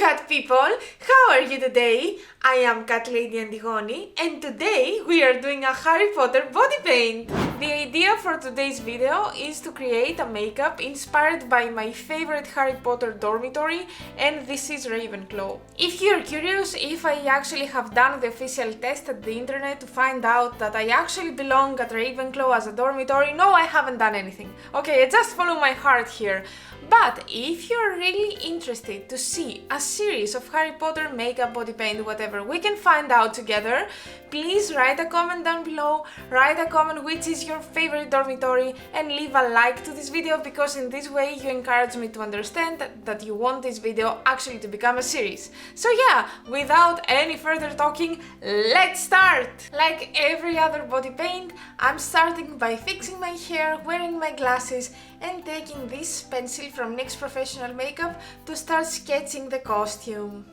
cat people, how are you today? I am Catlady Antigoni and today we are doing a Harry Potter body paint. The idea for today's video is to create a makeup inspired by my favorite Harry Potter dormitory, and this is Ravenclaw. If you're curious if I actually have done the official test at the internet to find out that I actually belong at Ravenclaw as a dormitory, no, I haven't done anything. Okay, I just follow my heart here. But if you're really interested to see a series of Harry Potter makeup, body paint, whatever we can find out together, please write a comment down below, write a comment which is your favorite dormitory, and leave a like to this video, because in this way you encourage me to understand that you want this video actually to become a series. So yeah, without any further talking, let's start! Like every other body paint, I'm starting by fixing my hair, wearing my glasses, and taking this pencil from NYX Professional Makeup to start sketching the costume.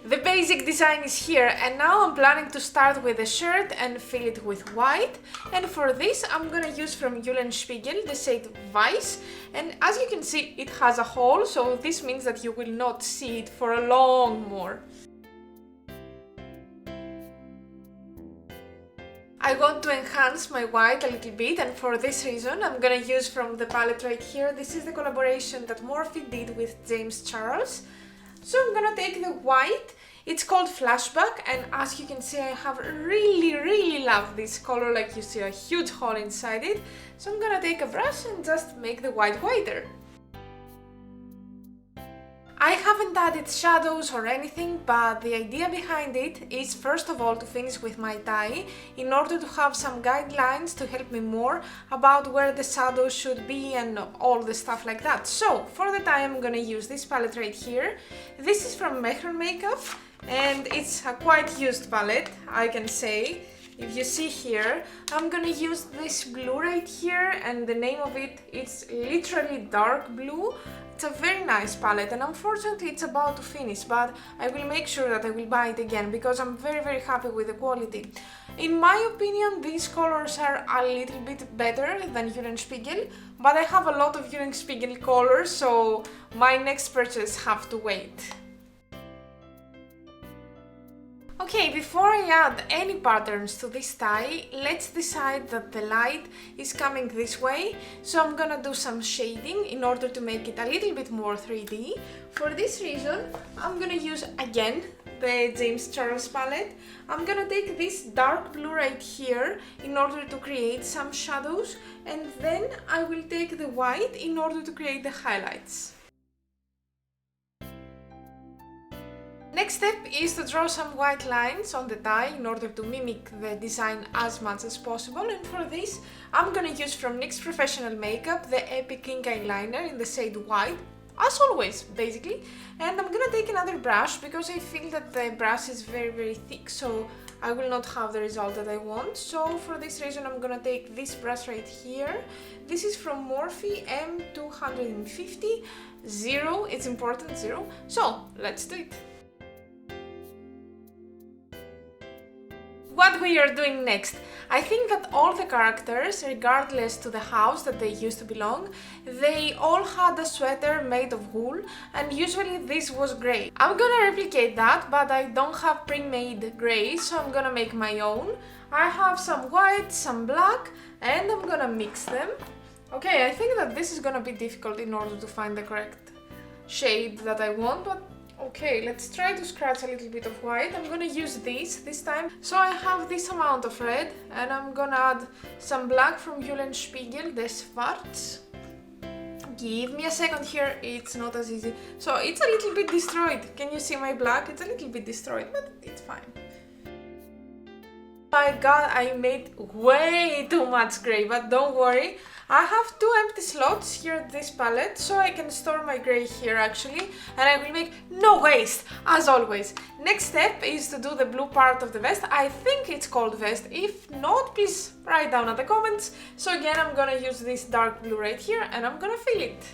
The basic design is here, and now I'm planning to start with the shirt and fill it with white, and for this I'm gonna use from Spiegel the shade Vice, and as you can see it has a hole, so this means that you will not see it for a long more. I want to enhance my white a little bit, and for this reason I'm gonna use from the palette right here. This is the collaboration that Morphe did with James Charles. So I'm gonna take the white, it's called Flashback, and as you can see I have really love this color, like you see a huge hole inside it. So I'm gonna take a brush and just make the white whiter. I haven't added shadows or anything, but the idea behind it is first of all to finish with my tie in order to have some guidelines to help me more about where the shadows should be and all the stuff like that. So for the tie I'm gonna use this palette right here. This is from Mehron Makeup and it's a quite used palette, I can say. If you see here, I'm gonna use this blue right here, and the name of it is literally dark blue. It's a very nice palette, and unfortunately it's about to finish, but I will make sure that I will buy it again because I'm very happy with the quality. In my opinion, these colors are a little bit better than Spiegel, but I have a lot of Spiegel colors, so my next purchase have to wait. Okay, before I add any patterns to this tie, let's decide that the light is coming this way, so I'm gonna do some shading in order to make it a little bit more 3D. For this reason, I'm gonna use again the James Charles palette. I'm gonna take this dark blue right here in order to create some shadows, and then I will take the white in order to create the highlights. Next step is to draw some white lines on the tie in order to mimic the design as much as possible, and for this I'm gonna use from NYX Professional Makeup the Epic Ink Eyeliner in the shade White, as always basically, and I'm gonna take another brush because I feel that the brush is very thick, so I will not have the result that I want. So for this reason I'm gonna take this brush right here. This is from Morphe M250 0, it's important, 0, so let's do it. What we are doing next? I think that all the characters, regardless to the house that they used to belong, they all had a sweater made of wool, and usually this was grey. I'm gonna replicate that, but I don't have pre-made grey, so I'm gonna make my own. I have some white, some black, and I'm gonna mix them. Okay, I think that this is gonna be difficult in order to find the correct shade that I want, but okay, let's try to scratch a little bit of white. I'm gonna use this time. So I have this amount of red, and I'm gonna add some black from Spiegel, the Schwarz. Give me a second here, it's not as easy. So it's a little bit destroyed. Can you see my black? It's a little bit destroyed, but it's fine. My god, I made way too much grey, but don't worry. I have 2 empty slots here at this palette, so I can store my grey here actually, and I will make no waste, as always. Next step is to do the blue part of the vest. I think it's called vest. If not, please write down in the comments. So again, I'm gonna use this dark blue right here, and I'm gonna fill it.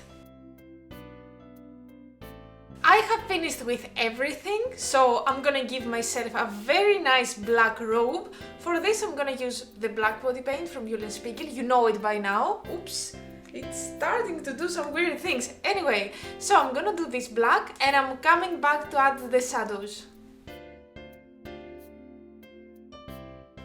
I have finished with everything, so I'm gonna give myself a very nice black robe. For this I'm gonna use the black body paint from Spiegel, you know it by now. Oops, It's starting to do some weird things. Anyway, so I'm gonna do this black and I'm coming back to add the shadows.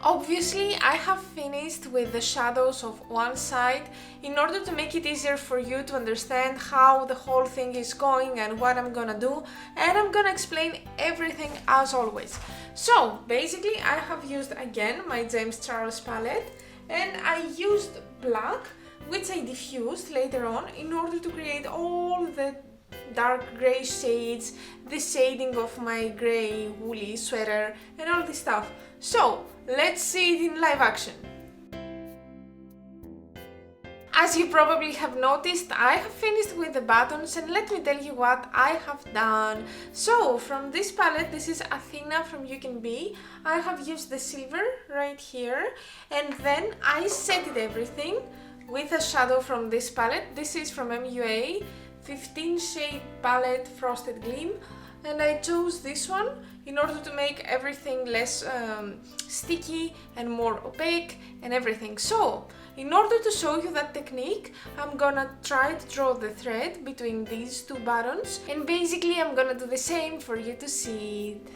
Obviously, I have finished with the shadows of one side in order to make it easier for you to understand how the whole thing is going and what I'm gonna do, and I'm gonna explain everything as always. So, basically, I have used again my James Charles palette, and I used black, which I diffused later on in order to create all the dark grey shades, the shading of my grey woolly sweater and all this stuff. So, let's see it in live action. As you probably have noticed, I have finished with the buttons, and let me tell you what I have done. So, from this palette, this is Athena from You Can Be, I have used the silver right here, and then I set it everything with a shadow from this palette. This is from MUA, 15 shade palette Frosted Gleam, and I chose this one in order to make everything less sticky and more opaque and everything. So, in order to show you that technique, I'm gonna try to draw the thread between these two buttons, and basically I'm gonna do the same for you to see it.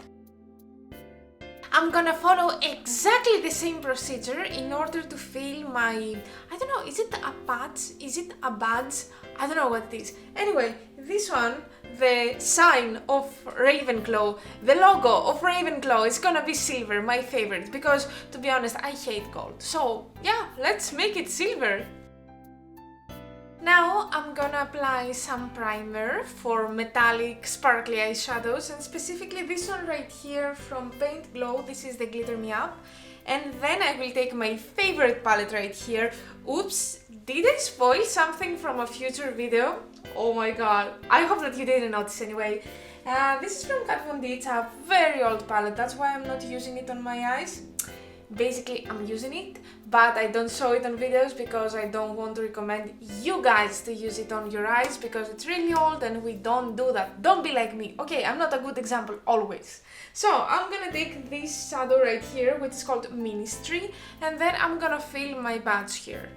I'm gonna follow exactly the same procedure in order to fill my, I don't know, is it a patch? Is it a badge? I don't know what it is. Anyway, this one, the sign of Ravenclaw, the logo of Ravenclaw is gonna be silver, my favorite, because to be honest, I hate gold. So yeah, let's make it silver. Now I'm gonna apply some primer for metallic sparkly eyeshadows, and specifically this one right here from Paint Glow. This is the Glitter Me Up. And then I will take my favorite palette right here. Oops, did I spoil something from a future video? Oh my god, I hope that you didn't notice anyway. This is from Kat Von D. It's a very old palette, that's why I'm not using it on my eyes. Basically, I'm using it, but I don't show it on videos because I don't want to recommend you guys to use it on your eyes because it's really old and we don't do that. Don't be like me. Okay, I'm not a good example always. So I'm gonna take this shadow right here, which is called Ministry, and then I'm gonna fill my badge here.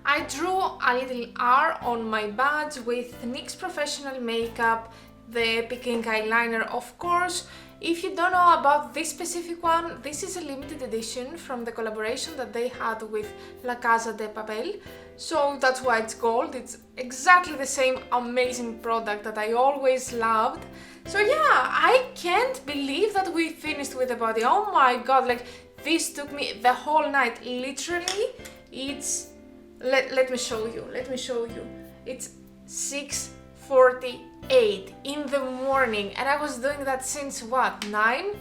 I drew a little R on my badge with NYX Professional Makeup, the Pink eyeliner of course. If you don't know about this specific one, this is a limited edition from the collaboration that they had with La Casa de Papel, so that's why it's gold. It's exactly the same amazing product that I always loved. So yeah, I can't believe that we finished with the body. Oh my god, like this took me the whole night, literally. It's, let me show you, it's 6:48 in the morning, and I was doing that since what, 9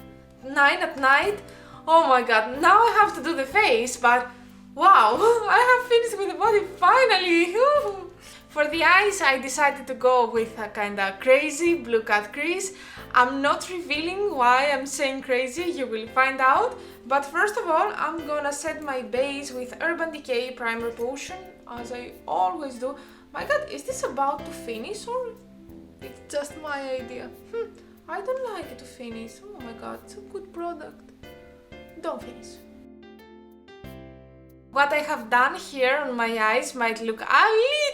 at night? Oh my god, now I have to do the face, but wow, I have finished with the body finally! For the eyes, I decided to go with a kinda crazy blue cat crease. I'm not revealing why I'm saying crazy, you will find out. But first of all, I'm gonna set my base with Urban Decay Primer Potion, as I always do. My god, is this about to finish or it's just my idea? I don't like it to finish. Oh my god, it's a good product. Don't finish. What I have done here on my eyes might look a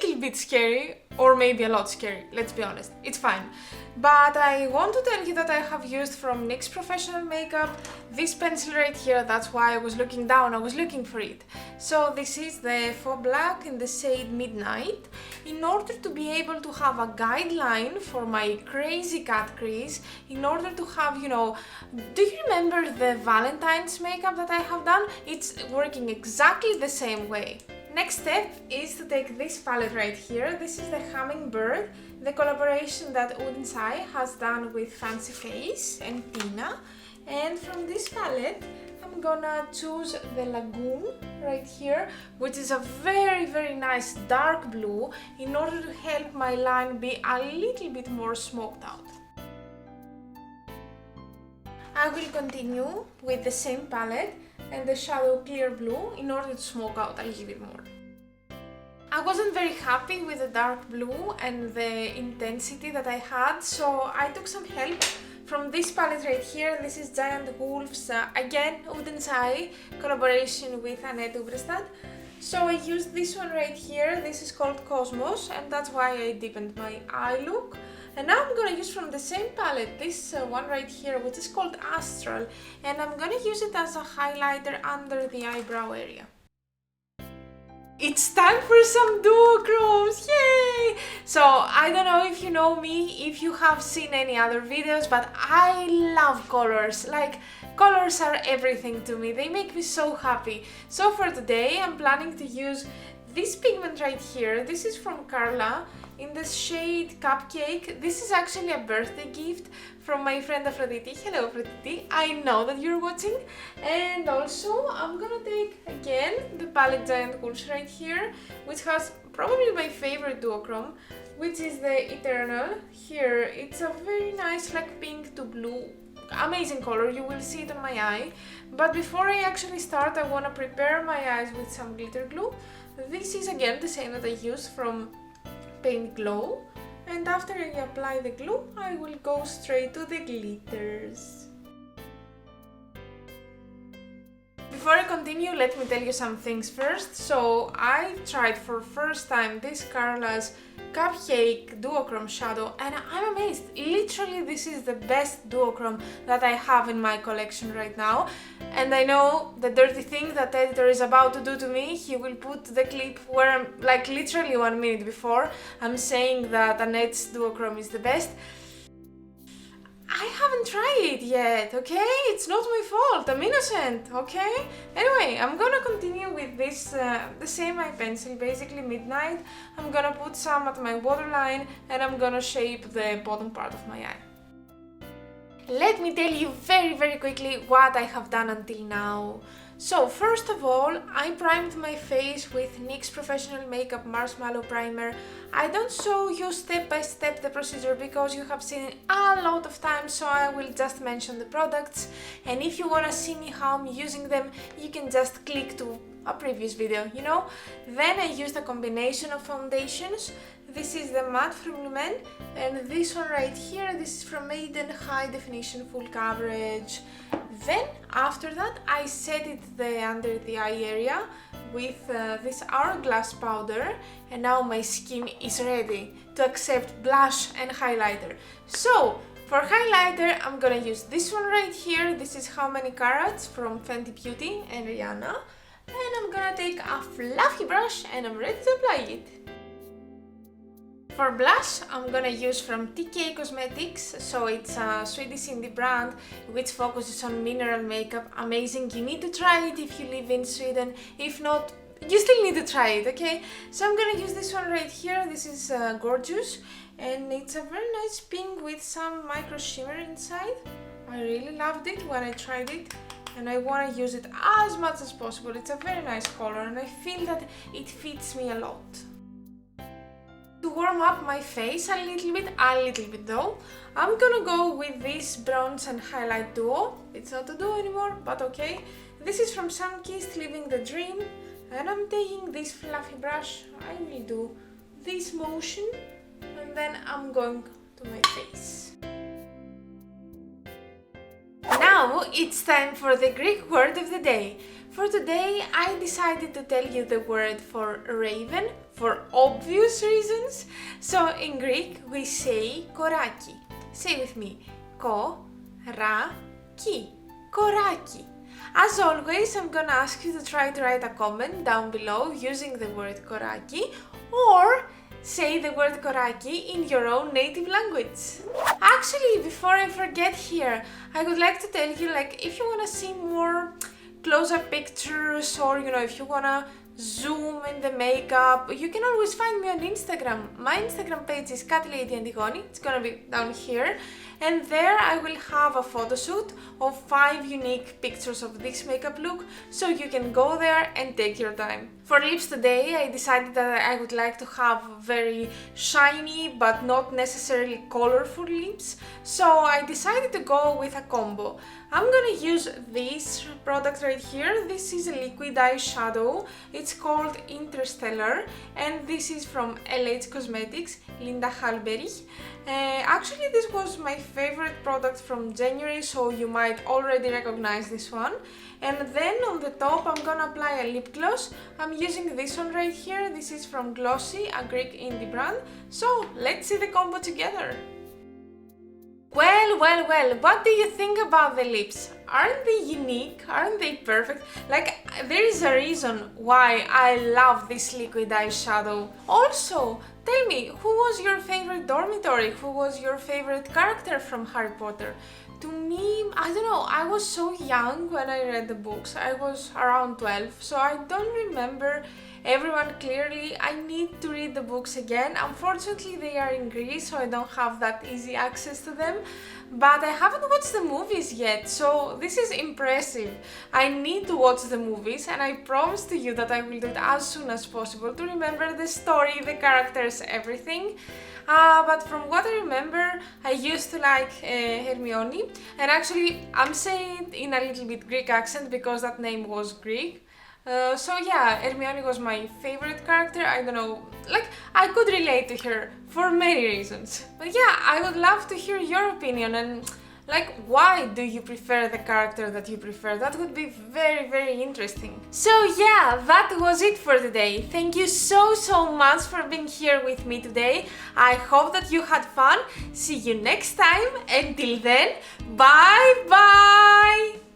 little bit scary, or maybe a lot scary, let's be honest, it's fine. But I want to tell you that I have used from NYX Professional Makeup this pencil right here. That's why I was looking down, I was looking for it. So this is the Faux Black in the shade Midnight. In order to be able to have a guideline for my crazy cat crease, in order to have, you know, do you remember the Valentine's makeup that I have done? It's working exactly the same way. Next step is to take this palette right here. This is the Hummingbird, the collaboration that Aden has done with Fancy Face and Tina. And from this palette, I'm gonna choose the Lagoon right here, which is a very nice dark blue, in order to help my line be a little bit more smoked out. I will continue with the same palette and the shadow Clear Blue in order to smoke out a little bit more. I wasn't very happy with the dark blue and the intensity that I had, so I took some help from this palette right here. This is Giant Wolf's, again, Aden collaboration with Annette Ubrestad. So I used this one right here, this is called Cosmos, and that's why I deepened my eye look. And now I'm gonna use from the same palette this one right here, which is called Astral, and I'm gonna use it as a highlighter under the eyebrow area. It's time for some duochromes, yay! So I don't know if you know me, if you have seen any other videos, but I love colors. Like, colors are everything to me, they make me so happy. So for today I'm planning to use this pigment right here. This is from Carla in the shade Cupcake. This is actually a birthday gift from my friend Aphrodite. Hello Aphrodite, I know that you're watching. And also I'm gonna take again the palette Giant Cools right here, which has probably my favorite duochrome, which is the Eternal. Here it's a very nice like pink to blue, amazing color, you will see it on my eye. But before I actually start, I want to prepare my eyes with some glitter glue. This is again the same that I used from Paint Glow, and after I apply the glue I will go straight to the glitters. Before I continue, let me tell you some things first. So I tried for first time this Carla's Cupcake duochrome shadow and I'm amazed. Literally this is the best duochrome that I have in my collection right now. And I know the dirty thing that the editor is about to do to me. He will put the clip where I'm like literally 1 minute before I'm saying that Annette's duochrome is the best. I haven't tried it yet, okay? It's not my fault, I'm innocent, okay? Anyway, I'm gonna continue with this, the same eye pencil, basically Midnight. I'm gonna put some at my waterline and I'm gonna shape the bottom part of my eye. Let me tell you very quickly what I have done until now. So first of all, I primed my face with NYX Professional Makeup Marshmallow Primer. I don't show you step by step the procedure because you have seen it a lot of times, so I will just mention the products, and if you wanna see me how I'm using them, you can just click to a previous video, you know? Then I used a combination of foundations. This is the matte from Lumen, and this one right here, this is from Aden High Definition Full Coverage. Then after that I set it under the eye area with this hourglass powder, and now my skin is ready to accept blush and highlighter. So for highlighter I'm gonna use this one right here. This is How Many Carats from Fenty Beauty and Rihanna, and I'm gonna take a fluffy brush and I'm ready to apply it. For blush, I'm gonna use from Aden Cosmetics, so it's a Swedish indie brand which focuses on mineral makeup. Amazing, you need to try it if you live in Sweden. If not, you still need to try it, okay? So I'm gonna use this one right here. This is gorgeous, and it's a very nice pink with some micro shimmer inside. I really loved it when I tried it, and I want to use it as much as possible. It's a very nice color and I feel that it fits me a lot. To warm up my face a little bit though, I'm gonna go with this bronze and highlight duo. It's not a duo anymore, but okay. This is from Sunkissed Living the Dream, and I'm taking this fluffy brush. I will do this motion and then I'm going to my face. Now it's time for the Greek word of the day. For today I decided to tell you the word for raven for obvious reasons. So in Greek we say koraki. Say with me, ko-ra-ki, koraki. As always, I'm gonna ask you to try to write a comment down below using the word koraki, or say the word koraki in your own native language. Actually, before I forget here, I would like to tell you, like, if you wanna see more close-up pictures, or you know, if you wanna zoom in the makeup, you can always find me on Instagram. My Instagram page is Catlady Antigoni. It's gonna be down here, and there I will have a photo shoot of 5 unique pictures of this makeup look, so you can go there and take your time. For lips today, I decided that I would like to have very shiny but not necessarily colorful lips, so I decided to go with a combo. I'm gonna use this product right here. This is a liquid eyeshadow. It's called Interstellar and this is from LH Cosmetics, Linda Hallberg. Actually, this was my favorite product from January, so you might already recognize this one. And then on the top I'm gonna apply a lip gloss. I'm using this one right here. This is from Glossy, a Greek indie brand. So let's see the combo together. Well, what do you think about the lips? Aren't they unique? Aren't they perfect? Like, there is a reason why I love this liquid eyeshadow. Also, tell me, who was your favorite dormitory? Who was your favorite character from Harry Potter? To me, I don't know, I was so young when I read the books. I was around 12, so I don't remember everyone clearly. I need to read the books again. Unfortunately, they are in Greece, so I don't have that easy access to them. But I haven't watched the movies yet, so this is impressive. I need to watch the movies, and I promise to you that I will do it as soon as possible to remember the story, the characters, everything. But from what I remember, I used to like Hermione, and actually I'm saying it in a little bit Greek accent because that name was Greek. So yeah, Hermione was my favorite character. I don't know, like I could relate to her for many reasons. But yeah, I would love to hear your opinion and like why do you prefer the character that you prefer? That would be very interesting. So yeah, that was it for today. Thank you so much for being here with me today. I hope that you had fun. See you next time. Until then, bye bye!